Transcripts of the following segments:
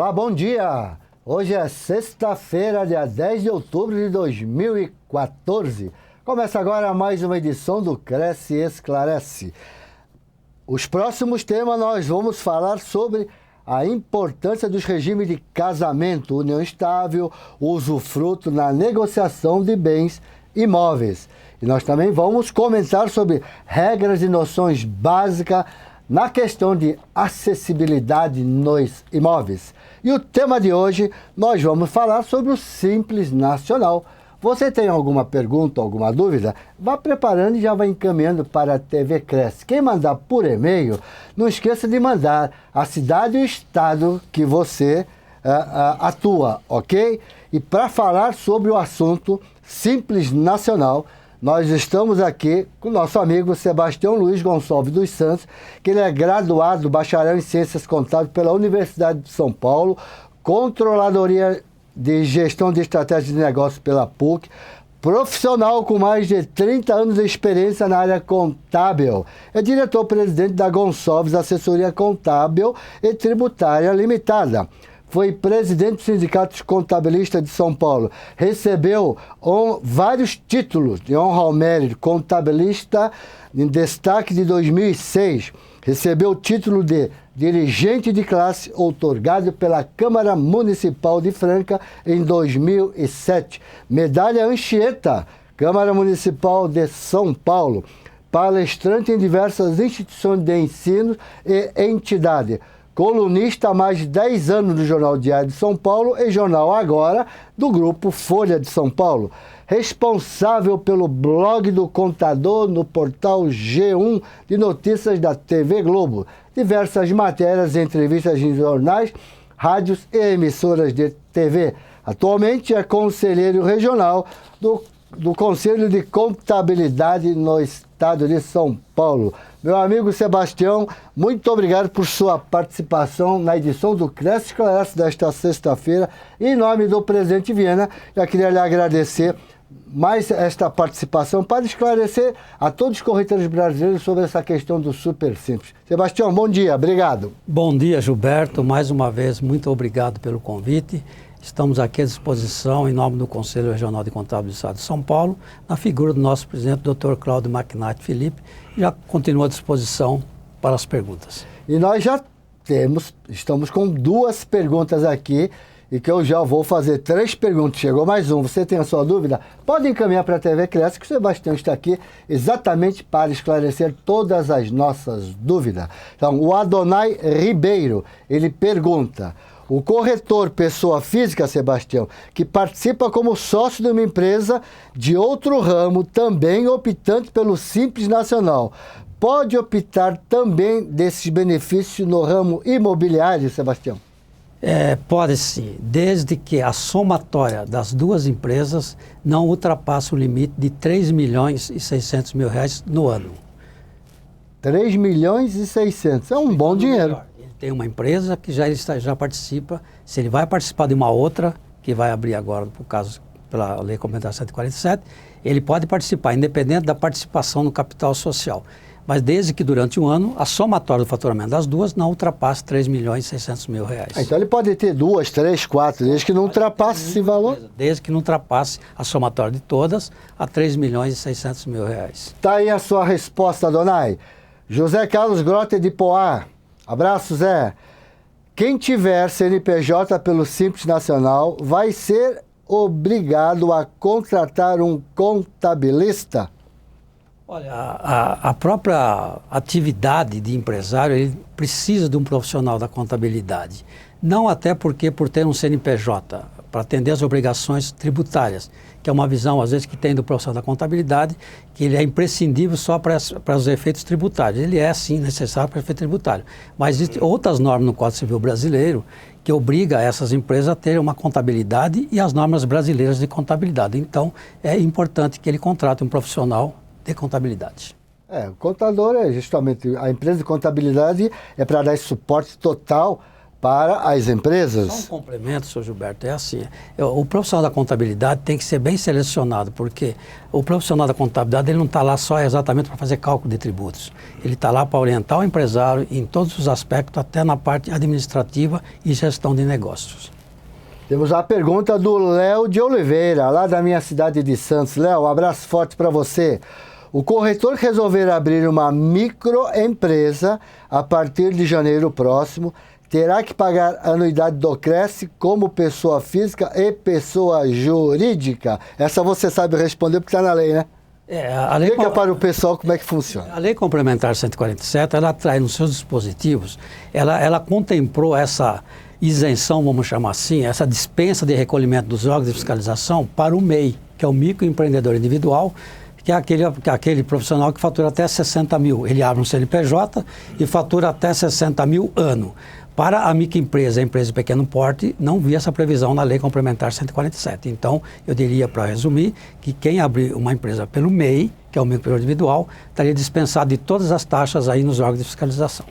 Olá, bom dia! Hoje é sexta-feira, dia 10 de outubro de 2014. Começa agora mais uma edição do Cresce e Esclarece. Os próximos temas nós vamos falar sobre a importância dos regimes de casamento, união estável, usufruto na negociação de bens imóveis. E nós também vamos comentar sobre regras e noções básicas na questão de acessibilidade nos imóveis. E o tema de hoje, nós vamos falar sobre o Simples Nacional. Você tem alguma pergunta, alguma dúvida? Vá preparando e já vai encaminhando para a TV Cresce. Quem mandar por e-mail, não esqueça de mandar a cidade e o estado que você atua, ok? E para falar sobre o assunto Simples Nacional, nós estamos aqui com o nosso amigo Sebastião Luiz Gonçalves dos Santos, que ele é graduado, bacharel em Ciências Contábeis pela Universidade de São Paulo, Controladoria de Gestão de Estratégia de Negócios pela PUC, profissional com mais de 30 anos de experiência na área contábil. É diretor-presidente da Gonçalves Assessoria Contábil e Tributária Limitada. Foi presidente do Sindicato Contabilista de São Paulo. Recebeu vários títulos de honra ao mérito, contabilista em destaque de 2006. Recebeu o título de dirigente de classe, outorgado pela Câmara Municipal de Franca em 2007. Medalha Anchieta, Câmara Municipal de São Paulo. Palestrante em diversas instituições de ensino e entidade. Colunista há mais de 10 anos no Jornal Diário de São Paulo e Jornal Agora, do Grupo Folha de São Paulo. Responsável pelo blog do Contador no portal G1 de notícias da TV Globo. Diversas matérias e entrevistas em jornais, rádios e emissoras de TV. Atualmente é conselheiro regional do Conselho de Contabilidade no Estado de São Paulo. Meu amigo Sebastião, muito obrigado por sua participação na edição do Cresce e Esclarece desta sexta-feira. Em nome do presidente Viana, já queria lhe agradecer mais esta participação para esclarecer a todos os corretores brasileiros sobre essa questão do Super Simples. Sebastião, bom dia, obrigado. Bom dia, Gilberto. Mais uma vez, muito obrigado pelo convite. Estamos aqui à disposição, em nome do Conselho Regional de Contábeis do Estado de São Paulo, na figura do nosso presidente, Dr. Cláudio Magnati Felipe, já continua à disposição para as perguntas. E nós já estamos com duas perguntas aqui, e que eu já vou fazer 3 perguntas. Chegou mais um. Você tem a sua dúvida? Pode encaminhar para a TV Cresce, que o Sebastião está aqui exatamente para esclarecer todas as nossas dúvidas. Então, o Adonai Ribeiro, ele pergunta: o corretor pessoa física, Sebastião, que participa como sócio de uma empresa de outro ramo, também optante pelo Simples Nacional, pode optar também desses benefícios no ramo imobiliário, Sebastião? Pode sim, desde que a somatória das duas empresas não ultrapasse o limite de R$3.600.000 no ano. 3.600.000, é um bom dinheiro. Ele tem uma empresa que já participa, se ele vai participar de uma outra, que vai abrir agora, por caso, pela Lei Complementar 147, ele pode participar, independente da participação no capital social. Mas desde que durante um ano, a somatória do faturamento das duas não ultrapasse R$3.600.000. Então ele pode ter 2, 3, 4, desde que não ultrapasse esse valor? Desde que não ultrapasse a somatória de todas a R$3.600.000. Está aí a sua resposta, Adonai. José Carlos Grota de Poá. Abraço, Zé. Quem tiver CNPJ pelo Simples Nacional vai ser obrigado a contratar um contabilista? Olha, a própria atividade de empresário, ele precisa de um profissional da contabilidade. Não até porque por ter um CNPJ, para atender as obrigações tributárias, que é uma visão, às vezes, que tem do profissional da contabilidade, que ele é imprescindível só para os efeitos tributários. Ele é, sim, necessário para o efeito tributário. Mas existem outras normas no Código Civil Brasileiro que obriga essas empresas a terem uma contabilidade e as normas brasileiras de contabilidade. Então, é importante que ele contrate um profissional de contabilidade. O contador é justamente, a empresa de contabilidade é para dar esse suporte total para as Só um empresas? complemento, senhor Gilberto, é assim, o profissional da contabilidade tem que ser bem selecionado, porque o profissional da contabilidade ele não está lá só exatamente para fazer cálculo de tributos, ele está lá para orientar o empresário em todos os aspectos, até na parte administrativa e gestão de negócios. Temos a pergunta do Léo de Oliveira, lá da minha cidade de Santos. Léo, um abraço forte para você. O corretor que resolver abrir uma microempresa a partir de janeiro próximo terá que pagar anuidade do Cresce como pessoa física e pessoa jurídica? Essa você sabe responder porque está na lei, né? Explica para o pessoal como é que funciona. A Lei Complementar 147, ela traz nos seus dispositivos, ela contemplou essa isenção, vamos chamar assim, essa dispensa de recolhimento dos órgãos de fiscalização para o MEI, que é o microempreendedor individual, que é aquele profissional que fatura até 60 mil. Ele abre um CNPJ e fatura até 60 mil ano. Para a microempresa, a empresa de pequeno porte, não vi essa previsão na Lei Complementar 147. Então, eu diria, para resumir, que quem abrir uma empresa pelo MEI, que é o microempreendedor individual, estaria dispensado de todas as taxas aí nos órgãos de fiscalização.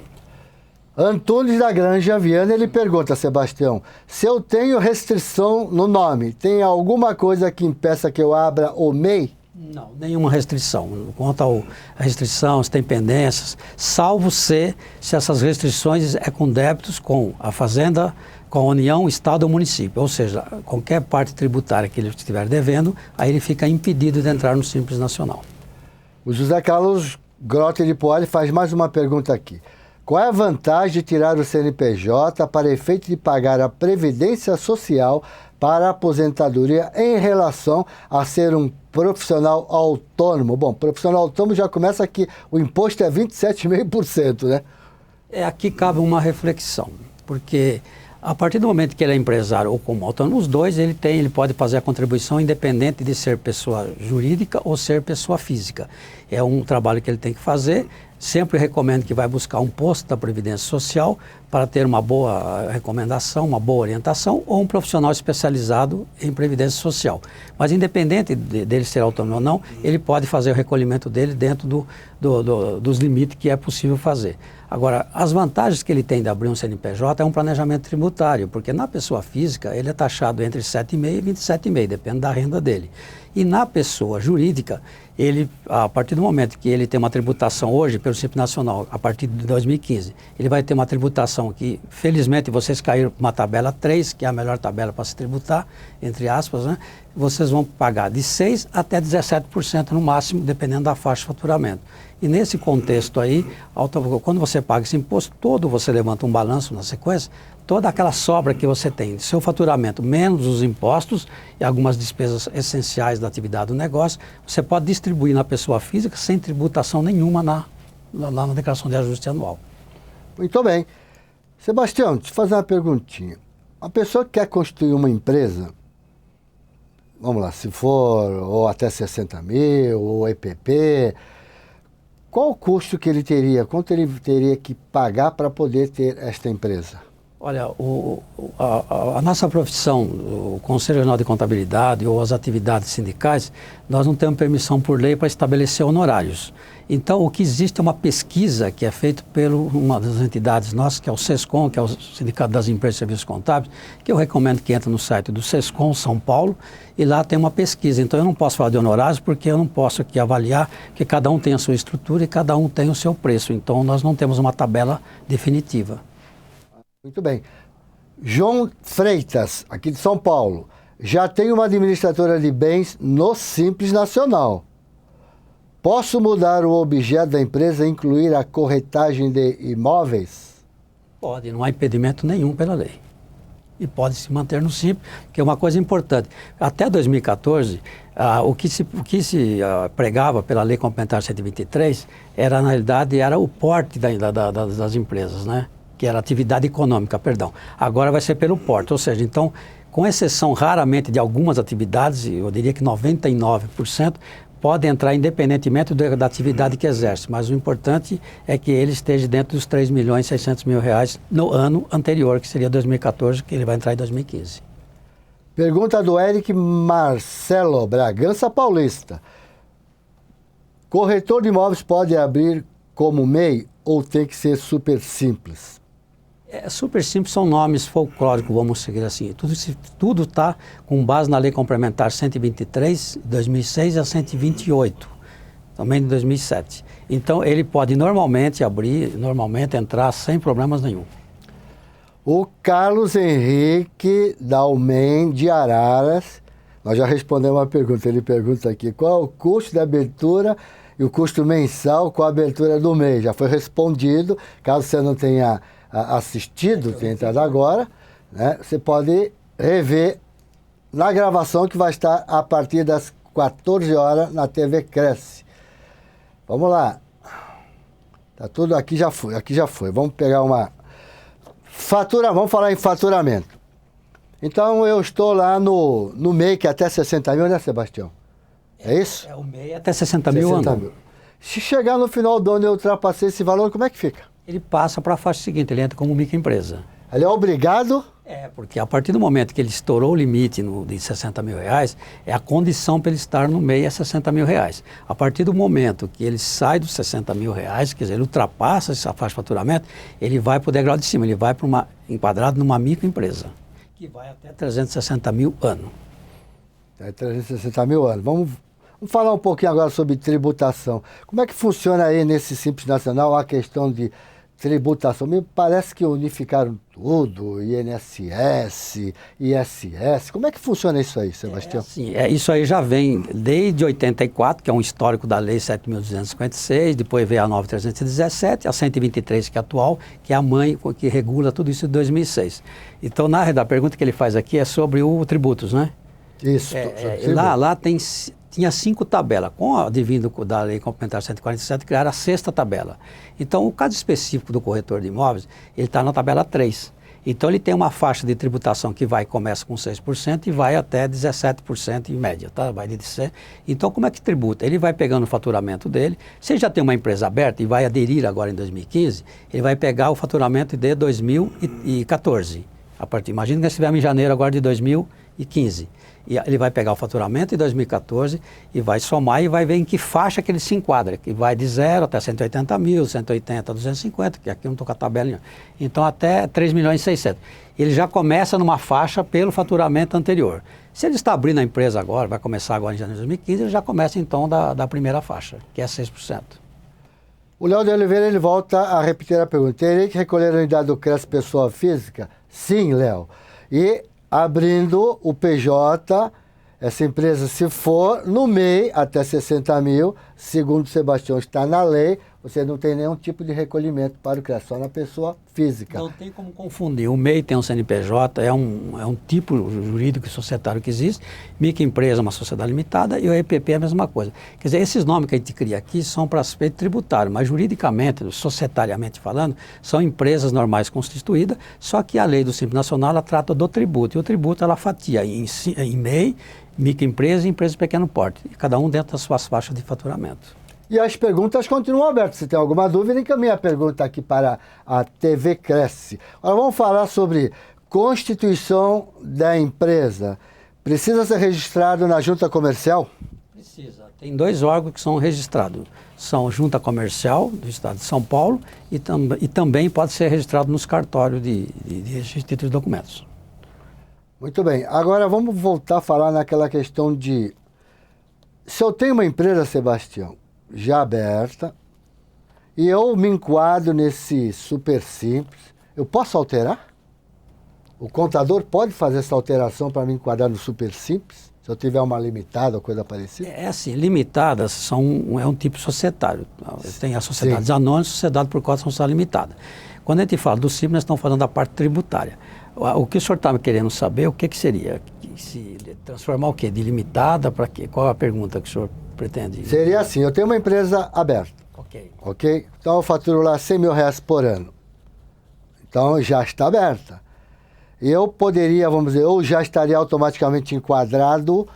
Antunes da Granja Viana, ele pergunta, Sebastião, se eu tenho restrição no nome, tem alguma coisa que impeça que eu abra o MEI? Não, nenhuma restrição. Quanto à restrição, se tem pendências, salvo se essas restrições é com débitos com a Fazenda, com a União, Estado ou município. Ou seja, qualquer parte tributária que ele estiver devendo, aí ele fica impedido de entrar no Simples Nacional. O José Carlos Grotti de Poale faz mais uma pergunta aqui. Qual é a vantagem de tirar o CNPJ para efeito de pagar a Previdência Social para a aposentadoria em relação a ser um profissional autônomo? Bom, profissional autônomo já começa aqui, o imposto é 27,5%, né? Aqui cabe uma reflexão, porque a partir do momento que ele é empresário ou como autônomo, os dois ele pode fazer a contribuição independente de ser pessoa jurídica ou ser pessoa física. É um trabalho que ele tem que fazer. Sempre recomendo que vai buscar um posto da Previdência Social para ter uma boa recomendação, uma boa orientação ou um profissional especializado em Previdência Social. Mas independente dele ser autônomo ou não, ele pode fazer o recolhimento dele dentro dos limites que é possível fazer. Agora, as vantagens que ele tem de abrir um CNPJ é um planejamento tributário, porque na pessoa física ele é taxado entre 7,5% e 27,5%, depende da renda dele. E na pessoa jurídica, ele, a partir do momento que ele tem uma tributação hoje pelo Simples Nacional, a partir de 2015, ele vai ter uma tributação que, felizmente, vocês caíram para uma tabela 3, que é a melhor tabela para se tributar, entre aspas, né? Vocês vão pagar de 6% até 17% no máximo, dependendo da faixa de faturamento. E nesse contexto aí, quando você paga esse imposto todo, você levanta um balanço na sequência, toda aquela sobra que você tem de seu faturamento, menos os impostos e algumas despesas essenciais da atividade do negócio, você pode distribuir na pessoa física sem tributação nenhuma na declaração de ajuste anual. Muito bem. Sebastião, deixa eu fazer uma perguntinha. Uma pessoa que quer constituir uma empresa, vamos lá, se for ou até 60 mil, ou EPP, qual o custo que ele teria, quanto ele teria que pagar para poder ter esta empresa? Olha, a nossa profissão, o Conselho Regional de Contabilidade ou as atividades sindicais, nós não temos permissão por lei para estabelecer honorários. Então, o que existe é uma pesquisa que é feita por uma das entidades nossas, que é o SESCOM, que é o Sindicato das Empresas e Serviços Contábeis, que eu recomendo que entre no site do SESCOM São Paulo, e lá tem uma pesquisa. Então, eu não posso falar de honorários porque eu não posso aqui avaliar, que cada um tem a sua estrutura e cada um tem o seu preço. Então, nós não temos uma tabela definitiva. Muito bem. João Freitas, aqui de São Paulo, já tem uma administradora de bens no Simples Nacional. Posso mudar o objeto da empresa e incluir a corretagem de imóveis? Pode, não há impedimento nenhum pela lei. E pode se manter no Simples, que é uma coisa importante. Até 2014, o que se pregava pela Lei Complementar 123 era, na realidade, era o porte das empresas, né? Que era atividade econômica, perdão. Agora vai ser pelo porte, ou seja, então, com exceção raramente de algumas atividades, eu diria que 99%, pode entrar independentemente da atividade que exerce, mas o importante é que ele esteja dentro dos R$3.600.000 no ano anterior, que seria 2014, que ele vai entrar em 2015. Pergunta do Eric Marcelo, Bragança Paulista. Corretor de imóveis pode abrir como MEI ou tem que ser super simples? Super Simples são nomes folclóricos, vamos seguir assim. Tudo está com base na Lei Complementar 123 de 2006 e a 128, também de 2007. Então, ele pode normalmente entrar sem problemas nenhum. O Carlos Henrique Dalmen de Araras, nós já respondemos uma pergunta, ele pergunta aqui, qual é o custo da abertura e o custo mensal com a abertura do mês? Já foi respondido, caso você não tenha assistido, tenha entrado agora, né, você pode rever na gravação que vai estar a partir das 14 horas na TV Cresce. Vamos lá. Tá tudo aqui, já foi. Vamos pegar uma... vamos falar em faturamento. Então, eu estou lá no MEI, que é até 60 mil, né, Sebastião? É isso? O MEI até 60 mil ano. Se chegar no final do ano e eu ultrapassei esse valor, como é que fica? Ele passa para a faixa seguinte, ele entra como microempresa. Ele é obrigado? Porque a partir do momento que ele estourou o limite de 60 mil reais, é a condição para ele estar no MEI é 60 mil reais. A partir do momento que ele sai dos 60 mil reais, quer dizer, ele ultrapassa essa faixa de faturamento, ele vai para o degrau de cima, ele vai para enquadrado numa microempresa, que vai até 360 mil ano. 360 mil ano. Vamos falar um pouquinho agora sobre tributação. Como é que funciona aí nesse Simples Nacional a questão de tributação? Me parece que unificaram tudo, INSS, ISS. Como é que funciona isso aí, Sebastião? Isso aí já vem desde 84, que é um histórico da Lei 7.256, depois veio a 9.317, a 123, que é atual, que é a mãe que regula tudo isso de 2006. Então, na realidade, a pergunta que ele faz aqui é sobre o tributos, né? Isso. Lá tinha 5 tabelas. Com o advindo da Lei Complementar 147, criaram a 6ª tabela. Então, o caso específico do corretor de imóveis, ele está na tabela 3. Então, ele tem uma faixa de tributação que começa com 6% e vai até 17% em média, tá? Vai de ser. Então, como é que tributa? Ele vai pegando o faturamento dele. Se ele já tem uma empresa aberta e vai aderir agora em 2015, ele vai pegar o faturamento de 2014. Imagina que nós estivemos em janeiro agora de 2015. E ele vai pegar o faturamento de 2014 e vai somar e vai ver em que faixa que ele se enquadra, que vai de 0 até 180 mil, 180 a 250, que aqui eu não estou com a tabelinha. Então, até 3 milhões e 600. Ele já começa numa faixa pelo faturamento anterior. Se ele está abrindo a empresa agora, vai começar agora em janeiro de 2015, ele já começa então da primeira faixa, que é 6%. O Léo de Oliveira, ele volta a repetir a pergunta. Terei que recolher a unidade do CRES pessoa física? Sim, Léo. E abrindo o PJ, essa empresa, se for no MEI até 60 mil, segundo o Sebastião, está na lei, você não tem nenhum tipo de recolhimento para o CRES, só na pessoa física. Não tem como confundir. O MEI tem um CNPJ, é um tipo jurídico e societário que existe, microempresa é uma sociedade limitada e o EPP é a mesma coisa. Quer dizer, esses nomes que a gente cria aqui são para aspecto tributário, mas juridicamente, societariamente falando, são empresas normais constituídas, só que a lei do Simples Nacional ela trata do tributo, e o tributo ela fatia em MEI, microempresa e empresa de pequeno porte, e cada um dentro das suas faixas de faturamento. E as perguntas continuam abertas. Se tem alguma dúvida, encaminhe a pergunta aqui para a TV Cresce. Agora vamos falar sobre constituição da empresa. Precisa ser registrado na junta comercial? Precisa. Tem 2 órgãos que são registrados. São a Junta Comercial do Estado de São Paulo e também pode ser registrado nos cartórios de registro de documentos. Muito bem. Agora vamos voltar a falar naquela questão de... Se eu tenho uma empresa, Sebastião, já aberta, e eu me enquadro nesse Super Simples, eu posso alterar? O contador pode fazer essa alteração para me enquadrar no Super Simples? Se eu tiver uma limitada ou coisa parecida? Assim, limitadas é um tipo societário. Tem as sociedades anônimas, sociedade por cota sociedade limitada. Quando a gente fala do Simples, nós estamos falando da parte tributária. O que o senhor estava querendo saber, o que seria? Se transformar o quê? De limitada para quê? Qual é a pergunta que o senhor pretende? Seria assim, eu tenho uma empresa aberta. Ok? Então eu faturo lá 100 mil reais por ano. Então já está aberta. E eu poderia, vamos dizer, ou já estaria automaticamente enquadrado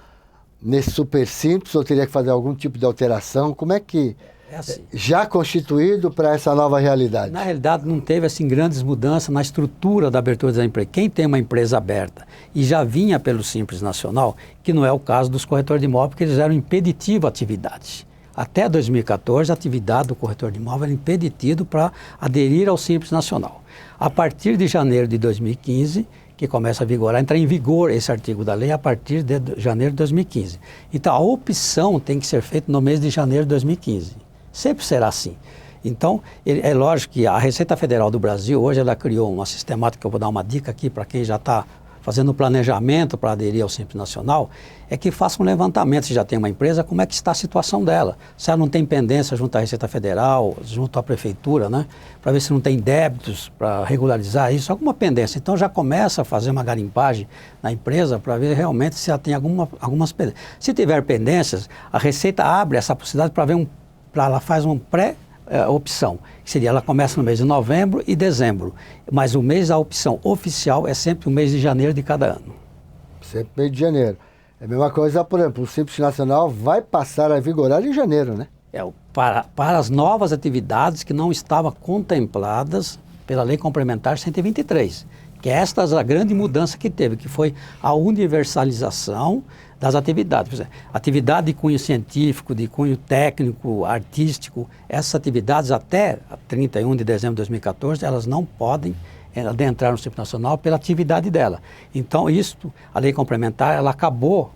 nesse Super Simples, ou teria que fazer algum tipo de alteração. Como é que... assim. Já constituído para essa nova realidade? Na realidade, não teve assim, grandes mudanças na estrutura da abertura da empresa. Quem tem uma empresa aberta e já vinha pelo Simples Nacional, que não é o caso dos corretores de imóveis, porque eles eram impeditivo à atividade. Até 2014, a atividade do corretor de imóvel era impedido para aderir ao Simples Nacional. A partir de janeiro de 2015, que começa a vigorar, entra em vigor esse artigo da lei a partir de janeiro de 2015. Então, a opção tem que ser feita no mês de janeiro de 2015. Sempre será assim. Então, é lógico que a Receita Federal do Brasil, hoje ela criou uma sistemática, que eu vou dar uma dica aqui para quem já está fazendo planejamento para aderir ao Simples Nacional, é que faça um levantamento, se já tem uma empresa, como é que está a situação dela. Se ela não tem pendência junto à Receita Federal, junto à Prefeitura, né? Para ver se não tem débitos para regularizar isso, alguma pendência. Então já começa a fazer uma garimpagem na empresa para ver realmente se ela tem algumas pendências. Se tiver pendências, a Receita abre essa possibilidade para ver ela faz um opção, que seria, ela começa no mês de novembro e dezembro, mas o mês da opção oficial é sempre o mês de janeiro de cada ano. Sempre mês de janeiro. É a mesma coisa, por exemplo, o Simples Nacional vai passar a vigorar em janeiro, né? Para as novas atividades que não estavam contempladas pela Lei Complementar 123, que esta é a grande mudança que teve, que foi a universalização das atividades. Por exemplo, atividade de cunho científico, de cunho técnico, artístico, essas atividades até 31 de dezembro de 2014, elas não podem adentrar no Simples Nacional pela atividade dela. Então, a lei complementar, ela acabou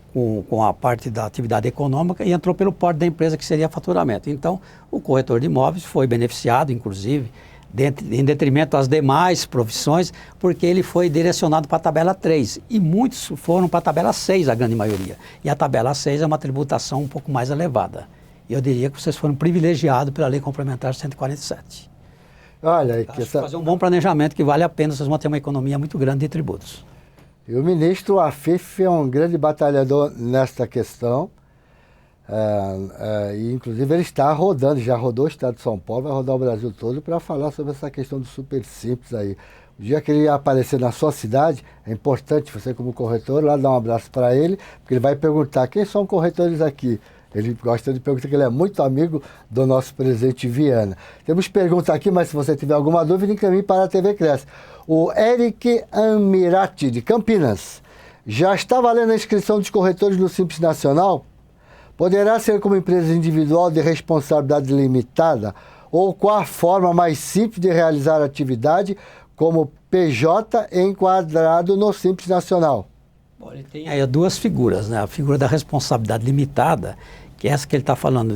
com a parte da atividade econômica e entrou pelo porte da empresa, que seria faturamento. Então, o corretor de imóveis foi beneficiado, inclusive, em detrimento às demais profissões, porque ele foi direcionado para a tabela 3 e muitos foram para a tabela 6, a grande maioria. E a tabela 6 é uma tributação um pouco mais elevada. E eu diria que vocês foram privilegiados pela Lei Complementar 147. Olha, fazer um bom planejamento que vale a pena, vocês vão ter uma economia muito grande de tributos. E o ministro Afif é um grande batalhador nesta questão. E inclusive ele está rodando, já rodou o estado de São Paulo, vai rodar o Brasil todo para falar sobre essa questão do super simples aí. O dia que ele aparecer na sua cidade, é importante você como corretor lá dar um abraço para ele, porque ele vai perguntar quem são corretores aqui. Ele gosta de perguntar, que ele é muito amigo do nosso presidente Viana. Temos pergunta aqui, mas se você tiver alguma dúvida, encaminhe para a TV Cresce. O Eric Amirati, de Campinas, já está valendo a inscrição dos corretores no Simples Nacional? Poderá ser como empresa individual de responsabilidade limitada ou qual a forma mais simples de realizar a atividade como PJ enquadrado no Simples Nacional? Bom, ele tem aí duas figuras, né? A figura da responsabilidade limitada, que é essa que ele está falando,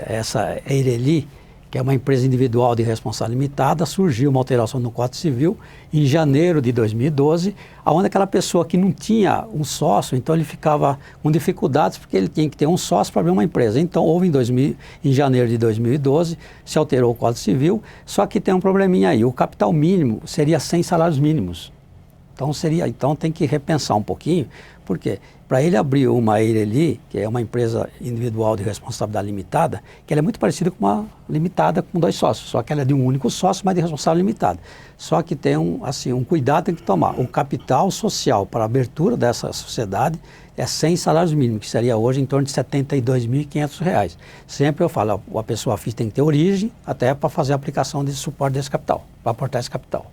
essa Eireli, que é uma empresa individual de responsabilidade limitada, surgiu uma alteração no Código Civil em janeiro de 2012, onde aquela pessoa que não tinha um sócio, então ele ficava com dificuldades porque ele tinha que ter um sócio para abrir uma empresa. Então houve em janeiro de 2012, se alterou o Código Civil, só que tem um probleminha aí, o capital mínimo seria 100 salários mínimos. Então tem que repensar um pouquinho, porque para ele abrir uma Eireli, que é uma empresa individual de responsabilidade limitada, que ela é muito parecida com uma limitada com 2 sócios, só que ela é de um único sócio, mas de responsabilidade limitada. Só que tem um cuidado que tem que tomar. O capital social para a abertura dessa sociedade é 100 salários mínimos, que seria hoje em torno de R$ 72.500. Sempre eu falo, a pessoa física tem que ter origem até para fazer a aplicação desse suporte desse capital, para aportar esse capital.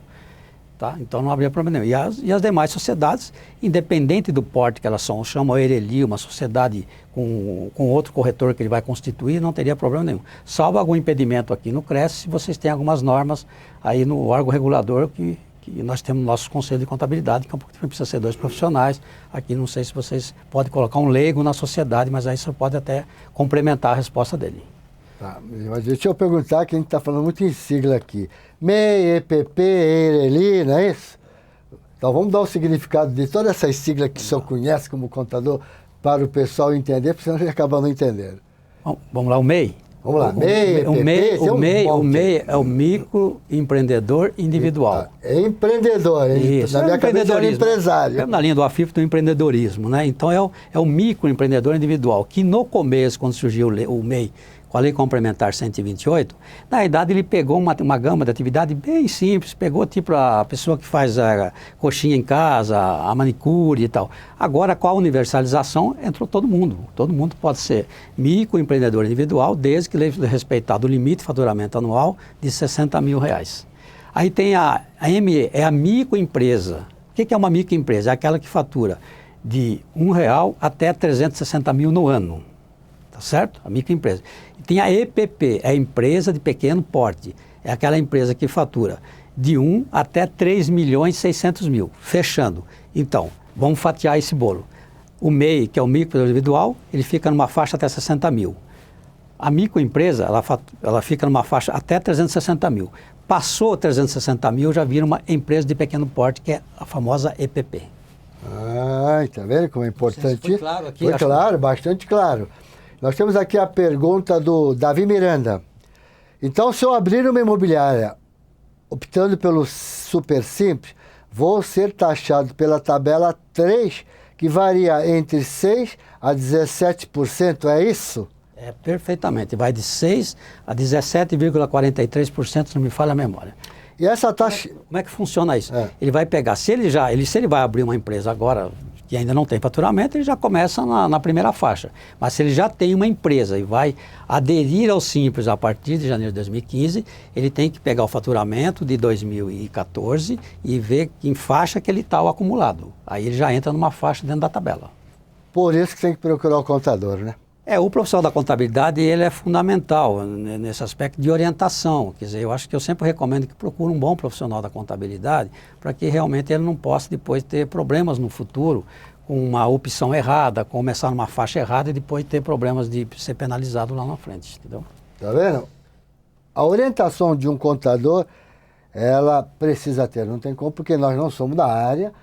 Tá? Então não haveria problema nenhum. E as demais sociedades, independente do porte que elas são, chamam a Eireli, uma sociedade com outro corretor que ele vai constituir, não teria problema nenhum. Salvo algum impedimento aqui no Cresce, vocês têm algumas normas aí no órgão regulador que nós temos no nosso Conselho de Contabilidade, que é um pouco precisa ser 2 profissionais. Aqui não sei se vocês podem colocar um leigo na sociedade, mas aí você pode até complementar a resposta dele. Tá, mas deixa eu perguntar, que a gente está falando muito em sigla aqui. MEI, EPP, Eireli, não é isso? Então vamos dar o significado de todas essas siglas que o senhor conhece como contador para o pessoal entender, porque senão ele acaba não entendendo. Bom, vamos lá, o MEI. Vamos lá, MEI, EPP, o MEI é o microempreendedor individual. É empreendedor, isso, na minha cabeça é empresário. É na linha do AFIP do empreendedorismo, né? Então é o microempreendedor individual, que no começo, quando surgiu o MEI, com a Lei Complementar 128, na verdade ele pegou uma gama de atividade bem simples, pegou tipo a pessoa que faz a coxinha em casa, a manicure e tal. Agora com a universalização entrou todo mundo pode ser microempreendedor individual, desde que ele respeitar o limite de faturamento anual de R$60 mil. Aí tem a ME, é a microempresa. O que é uma microempresa? É aquela que fatura de R$1 até 360 mil no ano. tá certo? A microempresa. E tem a EPP, é a empresa de pequeno porte. É aquela empresa que fatura de 1 até 3 milhões e 600 mil, fechando. Então, vamos fatiar esse bolo. O MEI, que é o micro individual, ele fica numa faixa até 60 mil. A microempresa, ela fica numa faixa até 360 mil. Passou 360 mil, já vira uma empresa de pequeno porte, que é a famosa EPP. Tá vendo como é importante? Foi claro aqui? Foi claro, bastante claro. Nós temos aqui a pergunta do Davi Miranda. Então, se eu abrir uma imobiliária optando pelo Super Simples, vou ser taxado pela tabela 3, que varia entre 6% a 17%, é isso? É, perfeitamente. Vai de 6% a 17,43%, se não me falha a memória. E essa taxa... Como é que funciona isso? Ele vai pegar, se ele vai abrir uma empresa agora, que ainda não tem faturamento, ele já começa na primeira faixa. Mas se ele já tem uma empresa e vai aderir ao Simples a partir de janeiro de 2015, ele tem que pegar o faturamento de 2014 e ver em faixa que ele está o acumulado. Aí ele já entra numa faixa dentro da tabela. Por isso que tem que procurar o contador, né? O profissional da contabilidade, ele é fundamental nesse aspecto de orientação. Quer dizer, eu acho que eu sempre recomendo que procure um bom profissional da contabilidade para que realmente ele não possa depois ter problemas no futuro com uma opção errada, começar numa faixa errada e depois ter problemas de ser penalizado lá na frente, entendeu? Tá vendo? A orientação de um contador, ela precisa ter, não tem como, porque nós não somos da área.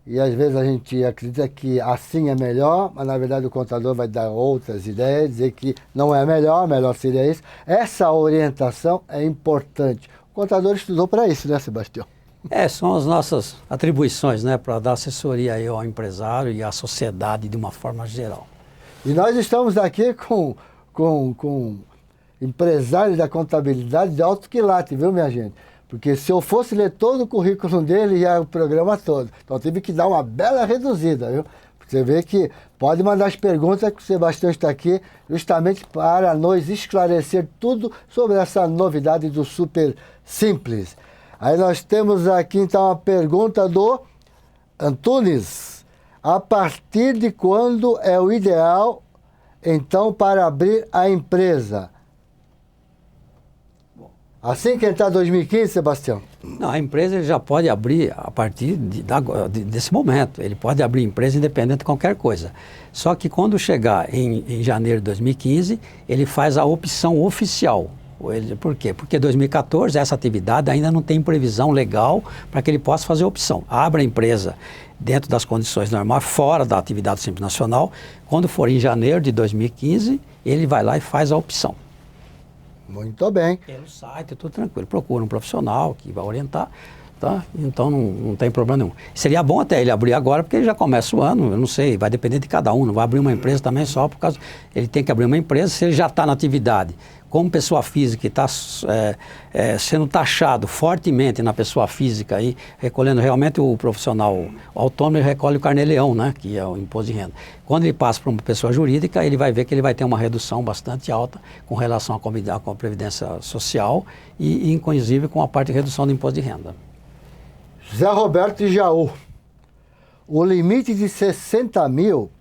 E às vezes a gente acredita que assim é melhor, mas na verdade o contador vai dar outras ideias, dizer que não é melhor seria isso. Essa orientação é importante. O contador estudou para isso, né, Sebastião? São as nossas atribuições, né, para dar assessoria aí ao empresário e à sociedade de uma forma geral. E nós estamos aqui com empresários da contabilidade de alto quilate, viu, minha gente? Porque se eu fosse ler todo o currículo dele, ia o programa todo. Então tive que dar uma bela reduzida, viu? Você vê que pode mandar as perguntas, que o Sebastião está aqui justamente para nos esclarecer tudo sobre essa novidade do Super Simples. Aí nós temos aqui então a pergunta do Antunes. A partir de quando é o ideal, então, para abrir a empresa? Assim que entrar 2015, Sebastião? Não, a empresa ele já pode abrir a partir desse momento. Ele pode abrir empresa independente de qualquer coisa. Só que quando chegar em janeiro de 2015, ele faz a opção oficial. Por quê? Porque 2014 essa atividade ainda não tem previsão legal para que ele possa fazer a opção. Abre a empresa dentro das condições normais, fora da atividade Simples Nacional. Quando for em janeiro de 2015, ele vai lá e faz a opção. Muito bem. Pelo site, tudo tranquilo. Procura um profissional que vai orientar, tá? Então não tem problema nenhum. Seria bom até ele abrir agora, porque ele já começa o ano, eu não sei, vai depender de cada um. Não vai abrir uma empresa também só por causa... Ele tem que abrir uma empresa, se ele já está na atividade, como pessoa física e está sendo taxado fortemente na pessoa física, aí, recolhendo realmente o profissional autônomo, ele recolhe o carnê-leão, né, que é o imposto de renda. Quando ele passa para uma pessoa jurídica, ele vai ver que ele vai ter uma redução bastante alta com relação à Previdência Social e inclusive com a parte de redução do imposto de renda. José Roberto de Jaú. O limite de 60 mil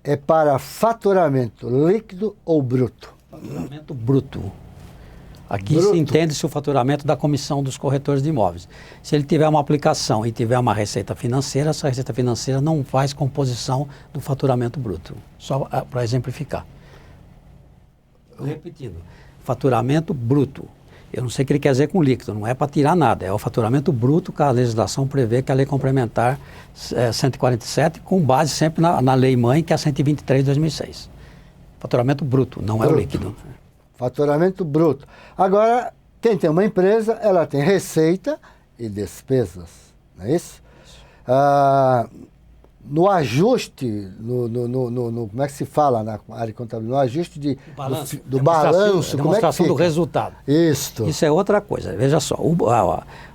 é para faturamento líquido ou bruto? Faturamento bruto. Aqui Bruto. se entende-se o faturamento da comissão dos corretores de imóveis. Se ele tiver uma aplicação e tiver uma receita financeira, essa receita financeira não faz composição do faturamento bruto. Só para exemplificar. Repetindo, faturamento bruto. Eu não sei o que ele quer dizer com líquido, não é para tirar nada, é o faturamento bruto que a legislação prevê, que é a Lei Complementar 147, com base sempre na Lei Mãe, que é a 123 de 2006. Faturamento bruto, não é o líquido. Faturamento bruto. Agora, quem tem uma empresa, ela tem receita e despesas, não é isso? No ajuste, como é que se fala na área contábil? No ajuste do balanço, como é que fica? Do resultado. Isso é outra coisa. Veja só,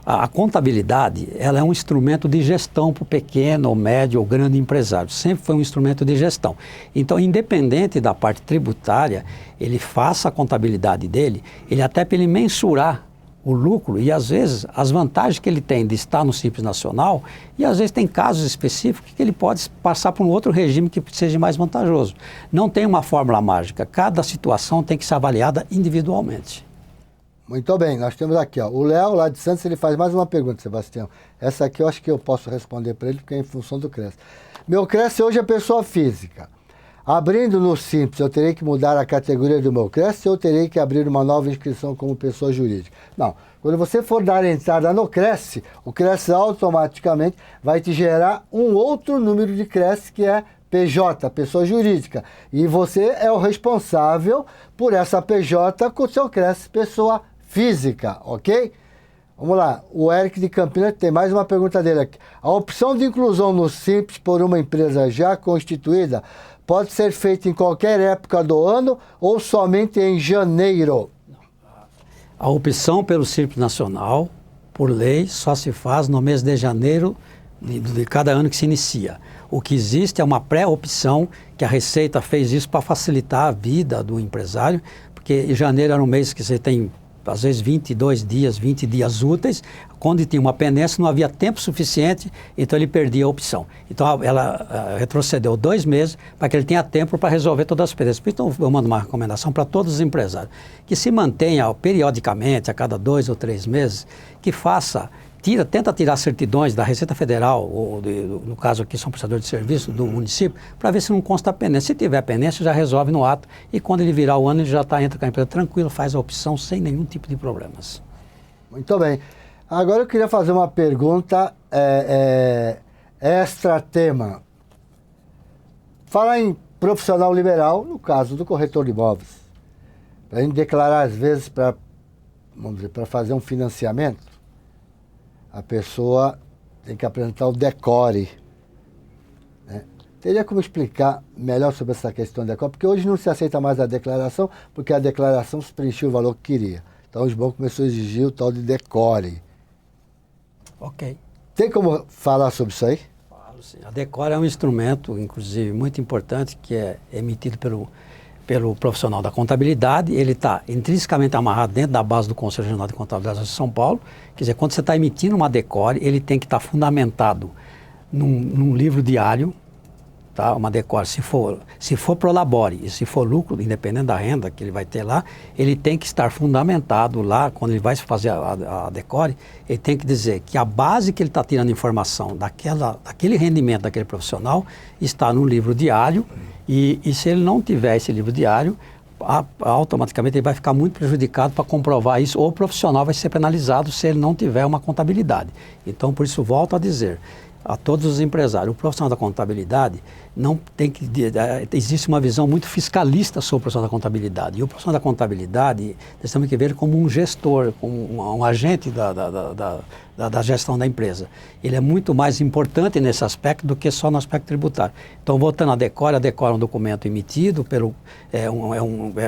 a contabilidade, ela é um instrumento de gestão para o pequeno, ou médio ou grande empresário. Sempre foi um instrumento de gestão. Então, independente da parte tributária, ele faça a contabilidade dele, ele até para ele mensurar o lucro e, às vezes, as vantagens que ele tem de estar no Simples Nacional, e, às vezes, tem casos específicos que ele pode passar por um outro regime que seja mais vantajoso. Não tem uma fórmula mágica. Cada situação tem que ser avaliada individualmente. Muito bem, nós temos aqui, ó, o Léo, lá de Santos, ele faz mais uma pergunta, Sebastião. Essa aqui eu acho que eu posso responder para ele, porque é em função do Cresce. Meu Cresce hoje é pessoa física. Abrindo no Simples, eu terei que mudar a categoria do meu Cresce ou terei que abrir uma nova inscrição como pessoa jurídica? Não. Quando você for dar entrada no Cresce, o Cresce automaticamente vai te gerar um outro número de Cresce, que é PJ, pessoa jurídica. E você é o responsável por essa PJ com o seu Cresce, pessoa física, ok? Vamos lá, o Eric de Campinas tem mais uma pergunta dele aqui. A opção de inclusão no Simples por uma empresa já constituída pode ser feita em qualquer época do ano ou somente em janeiro? A opção pelo Simples Nacional, por lei, só se faz no mês de janeiro de cada ano que se inicia. O que existe é uma pré-opção, que a Receita fez isso para facilitar a vida do empresário, porque janeiro era um mês que você tem, às vezes, 22 dias, 20 dias úteis. Quando tinha uma pendência, não havia tempo suficiente, então ele perdia a opção. Então ela retrocedeu 2 meses para que ele tenha tempo para resolver todas as pendências. Então eu mando uma recomendação para todos os empresários, que se mantenha periodicamente, a cada 2 ou 3 meses, que faça, tenta tirar certidões da Receita Federal, ou no caso aqui são prestadores de serviço do município, para ver se não consta pendência. Se tiver pendência, já resolve no ato, e quando ele virar o ano, ele já entra com a empresa tranquilo, faz a opção sem nenhum tipo de problemas. Muito bem. Agora eu queria fazer uma pergunta extra-tema. Falar em profissional liberal, no caso do corretor de imóveis. Para a gente declarar, às vezes, para fazer um financiamento, a pessoa tem que apresentar o DECORE. Né? Teria como explicar melhor sobre essa questão do DECORE? Porque hoje não se aceita mais a declaração, porque a declaração se preencheu o valor que queria. Então os bancos começaram a exigir o tal de DECORE. Ok. Tem como falar sobre isso aí? Falo, sim. A DECORE é um instrumento, inclusive, muito importante, que é emitido pelo profissional da contabilidade. Ele está intrinsecamente amarrado dentro da base do Conselho Regional de Contabilidade de São Paulo. Quer dizer, quando você está emitindo uma DECORE, ele tem que estar fundamentado num livro diário, tá? Uma DECORE, se for prolabore e se for lucro, independente da renda que ele vai ter lá, ele tem que estar fundamentado lá, quando ele vai fazer a DECORE, ele tem que dizer que a base que ele está tirando informação daquele rendimento daquele profissional está no livro diário, e se ele não tiver esse livro diário, automaticamente ele vai ficar muito prejudicado para comprovar isso, ou o profissional vai ser penalizado se ele não tiver uma contabilidade. Então, por isso, volto a dizer a todos os empresários, o profissional da contabilidade não tem que... Existe uma visão muito fiscalista sobre o profissional da contabilidade. E o profissional da contabilidade, nós temos que ver como um gestor, como um agente da gestão da empresa. Ele é muito mais importante nesse aspecto do que só no aspecto tributário. Então, voltando à DECORE, a DECORE é um documento emitido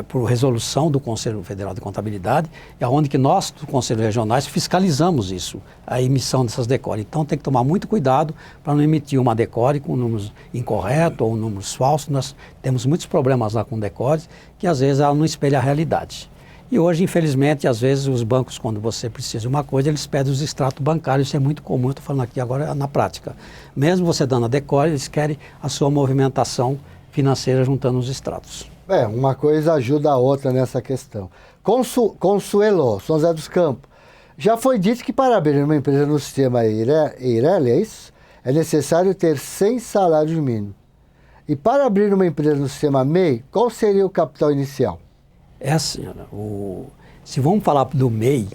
por resolução do Conselho Federal de Contabilidade, onde que nós, do Conselho Regionais, fiscalizamos isso, a emissão dessas DECORE. Então, tem que tomar muito cuidado para não emitir uma DECORE com números incorretos ou números falsos. Nós temos muitos problemas lá com DECOREs, que às vezes ela não espelha a realidade. E hoje, infelizmente, às vezes os bancos, quando você precisa de uma coisa, eles pedem os extratos bancários. Isso é muito comum, eu estou falando aqui agora na prática. Mesmo você dando a DECORE, eles querem a sua movimentação financeira juntando os extratos. Uma coisa ajuda a outra nessa questão. Consuelo, São José dos Campos. Já foi dito que para abrir uma empresa no sistema Eireli, é isso? É necessário ter 100 salários mínimos. E para abrir uma empresa no sistema MEI, qual seria o capital inicial? É assim, se vamos falar do MEI,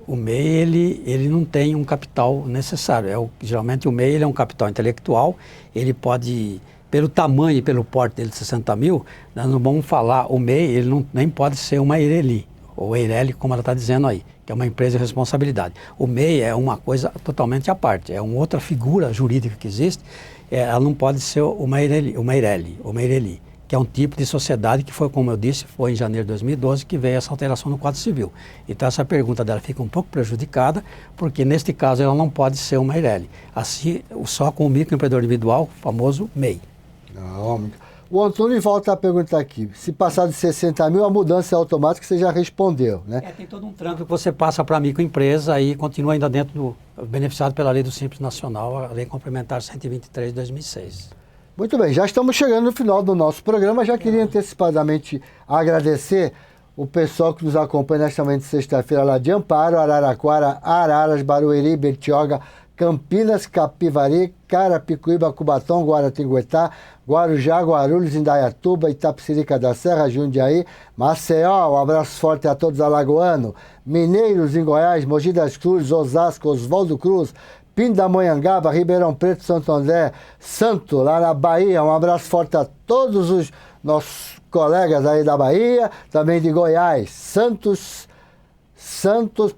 o MEI ele não tem um capital necessário. Geralmente o MEI ele é um capital intelectual, ele pode, pelo tamanho e pelo porte dele de 60 mil, nós não vamos falar, o MEI ele nem pode ser uma Eireli, ou Eireli, como ela está dizendo aí, que é uma empresa de responsabilidade. O MEI é uma coisa totalmente à parte, é uma outra figura jurídica que existe, ela não pode ser uma Eireli, que é um tipo de sociedade que foi, como eu disse, foi em janeiro de 2012 que veio essa alteração no Código Civil. Então essa pergunta dela fica um pouco prejudicada, porque neste caso ela não pode ser uma Eireli. Assim, só com o microempreendedor individual, o famoso MEI. Não, O Antônio volta a perguntar aqui, se passar de 60 mil, a mudança é automática, você já respondeu, né? Tem todo um trâmite que você passa para a microempresa e continua ainda dentro do beneficiado pela Lei do Simples Nacional, a Lei Complementar 123 de 2006. Muito bem, já estamos chegando no final do nosso programa, já queria antecipadamente agradecer o pessoal que nos acompanha nesta manhã de sexta-feira lá de Amparo, Araraquara, Araras, Barueri, Bertioga, Campinas, Capivari, Carapicuíba, Cubatão, Guaratinguetá, Guarujá, Guarulhos, Indaiatuba, Itapecerica da Serra, Jundiaí, Maceió, um abraço forte a todos alagoanos, Mineiros em Goiás, Mogi das Cruzes, Osasco, Oswaldo Cruz, Pindamonhangaba, Ribeirão Preto, Santo André, Santo, lá na Bahia, um abraço forte a todos os nossos colegas aí da Bahia, também de Goiás, Santos,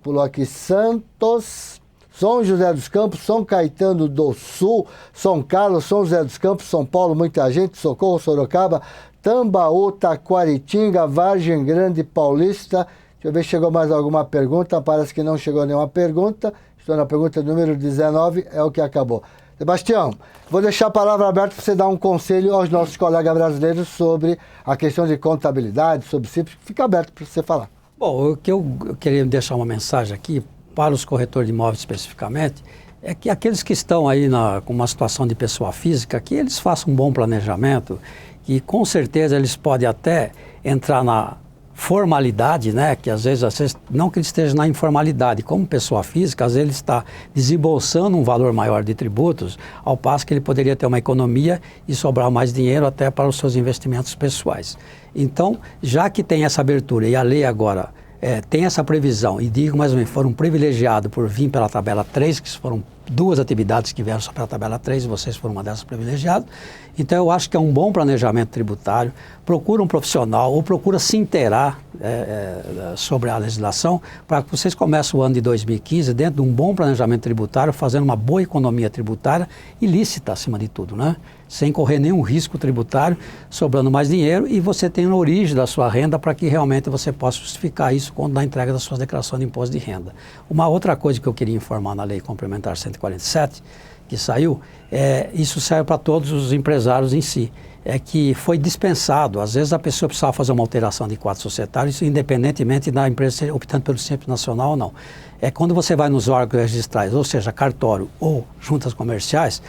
pulou aqui, Santos, São José dos Campos, São Caetano do Sul, São Carlos, São José dos Campos, São Paulo, muita gente, Socorro, Sorocaba, Tambaú, Taquaritinga, Vargem Grande, Paulista. Deixa eu ver se chegou mais alguma pergunta, parece que não chegou nenhuma pergunta. Estou na pergunta número 19, é o que acabou. Sebastião, vou deixar a palavra aberta para você dar um conselho aos nossos colegas brasileiros sobre a questão de contabilidade, sobre simples. Fica aberto para você falar. Bom, o que eu queria deixar uma mensagem aqui para os corretores de imóveis especificamente é que aqueles que estão aí com uma situação de pessoa física, que eles façam um bom planejamento e com certeza eles podem até entrar na formalidade, né? Que às vezes, não que ele esteja na informalidade, como pessoa física, às vezes ele está desembolsando um valor maior de tributos, ao passo que ele poderia ter uma economia e sobrar mais dinheiro até para os seus investimentos pessoais. Então, já que tem essa abertura e a lei agora tem essa previsão, e digo mais ou menos, foram privilegiados por vir pela tabela 3, que foram duas atividades que vieram só pela tabela 3, e vocês foram uma dessas privilegiadas. Então, eu acho que é um bom planejamento tributário. Procura um profissional ou procura se inteirar sobre a legislação para que vocês comecem o ano de 2015 dentro de um bom planejamento tributário, fazendo uma boa economia tributária e lícita, acima de tudo, né? Sem correr nenhum risco tributário, sobrando mais dinheiro e você tem a origem da sua renda para que realmente você possa justificar isso quando na entrega das suas declarações de imposto de renda. Uma outra coisa que eu queria informar na Lei Complementar 147, que saiu, isso serve para todos os empresários em si, é que foi dispensado, às vezes a pessoa precisava fazer uma alteração de quadro societário, isso independentemente da empresa ser optando pelo Simples Nacional ou não. Quando você vai nos órgãos registrais, ou seja, cartório ou juntas comerciais,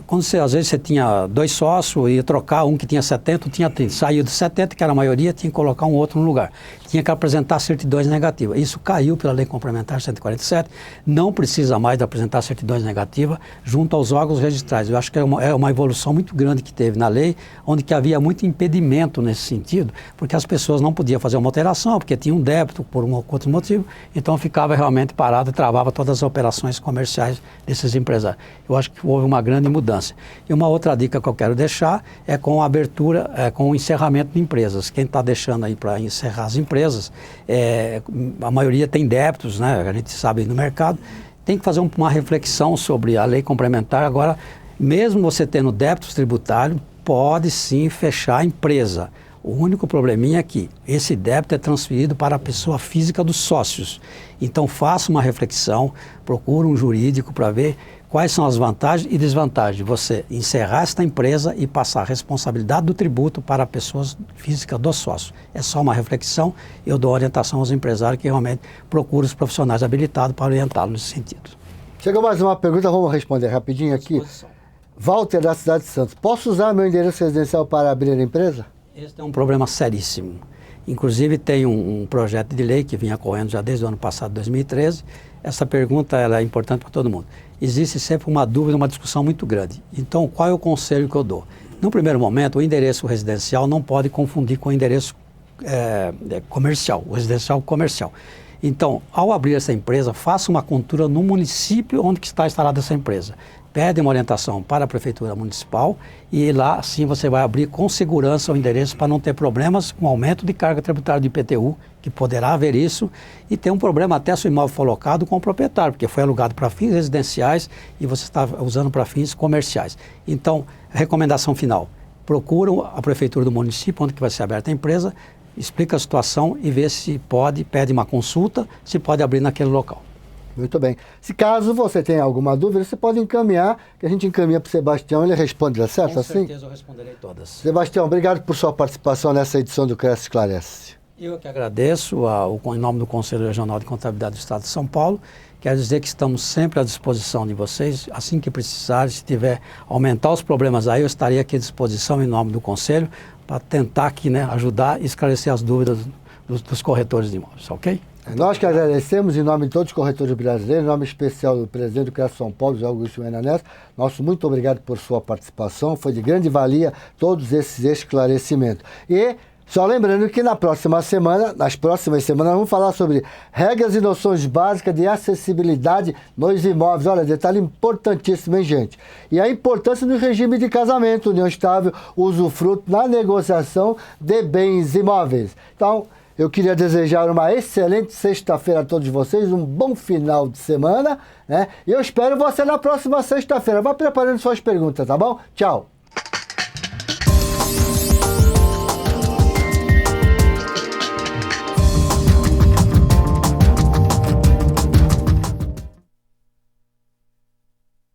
quando às vezes você tinha 2 sócios, ia trocar um que tinha 70, tinha 30, saiu de 70, que era a maioria, tinha que colocar um outro no lugar. Tinha que apresentar certidões negativas. Isso caiu pela Lei Complementar 147, não precisa mais de apresentar certidões negativas junto aos órgãos registrais. Eu acho que é uma evolução muito grande que teve na lei, onde que havia muito impedimento nesse sentido, porque as pessoas não podiam fazer uma alteração, porque tinha um débito por um ou outro motivo, então ficava realmente parado e travava todas as operações comerciais desses empresários. Eu acho que houve uma grande mudança. E uma outra dica que eu quero deixar é com a abertura, com o encerramento de empresas. Quem está deixando aí para encerrar as empresas, a maioria tem débitos, né? A gente sabe no mercado, tem que fazer uma reflexão sobre a lei complementar. Agora, mesmo você tendo débitos tributários, pode sim fechar a empresa. O único probleminha é que esse débito é transferido para a pessoa física dos sócios. Então, faça uma reflexão, procure um jurídico para ver quais são as vantagens e desvantagens de você encerrar esta empresa e passar a responsabilidade do tributo para a pessoa física dos sócios. É só uma reflexão, eu dou orientação aos empresários que realmente procuram os profissionais habilitados para orientá-los nesse sentido. Chegou mais uma pergunta, vamos responder rapidinho aqui. Walter, da cidade de Santos. Posso usar meu endereço residencial para abrir a empresa? Esse é um problema seríssimo. Inclusive tem um projeto de lei que vinha correndo já desde o ano passado, 2013. Essa pergunta ela é importante para todo mundo. Existe sempre uma dúvida, uma discussão muito grande. Então, qual é o conselho que eu dou? No primeiro momento, o endereço residencial não pode confundir com o endereço comercial, o residencial comercial. Então, ao abrir essa empresa, faça uma consulta no município onde está instalada essa empresa. Pede uma orientação para a Prefeitura Municipal e lá, sim, você vai abrir com segurança o endereço para não ter problemas com aumento de carga tributária do IPTU, que poderá haver isso, e ter um problema até se o imóvel for locado com o proprietário, porque foi alugado para fins residenciais e você está usando para fins comerciais. Então, recomendação final, procura a Prefeitura do município onde que vai ser aberta a empresa, explica a situação e vê se pode, pede uma consulta, se pode abrir naquele local. Muito bem. Se caso você tenha alguma dúvida, você pode encaminhar, que a gente encaminha para o Sebastião, ele responde, tá certo? Com assim? certeza eu responderei todas. Sebastião, obrigado por sua participação nessa edição do Cresce Esclarece. Eu que agradeço, em nome do Conselho Regional de Contabilidade do Estado de São Paulo. Quero dizer que estamos sempre à disposição de vocês. Assim que precisarem, se tiver aumentar os problemas aí, eu estarei aqui à disposição em nome do Conselho para tentar aqui, né, ajudar e esclarecer as dúvidas dos corretores de imóveis, ok? Nós que agradecemos, em nome de todos os corretores brasileiros, em nome especial do presidente do CRES São Paulo, José Augusto Viana Neto, nosso muito obrigado por sua participação, foi de grande valia todos esses esclarecimentos. E só lembrando que nas próximas semanas, vamos falar sobre regras e noções básicas de acessibilidade nos imóveis. Olha, detalhe importantíssimo, hein, gente? E a importância do regime de casamento, união estável, usufruto na negociação de bens imóveis. Então, eu queria desejar uma excelente sexta-feira a todos vocês, um bom final de semana, né? E eu espero você na próxima sexta-feira. Vá preparando suas perguntas, tá bom? Tchau!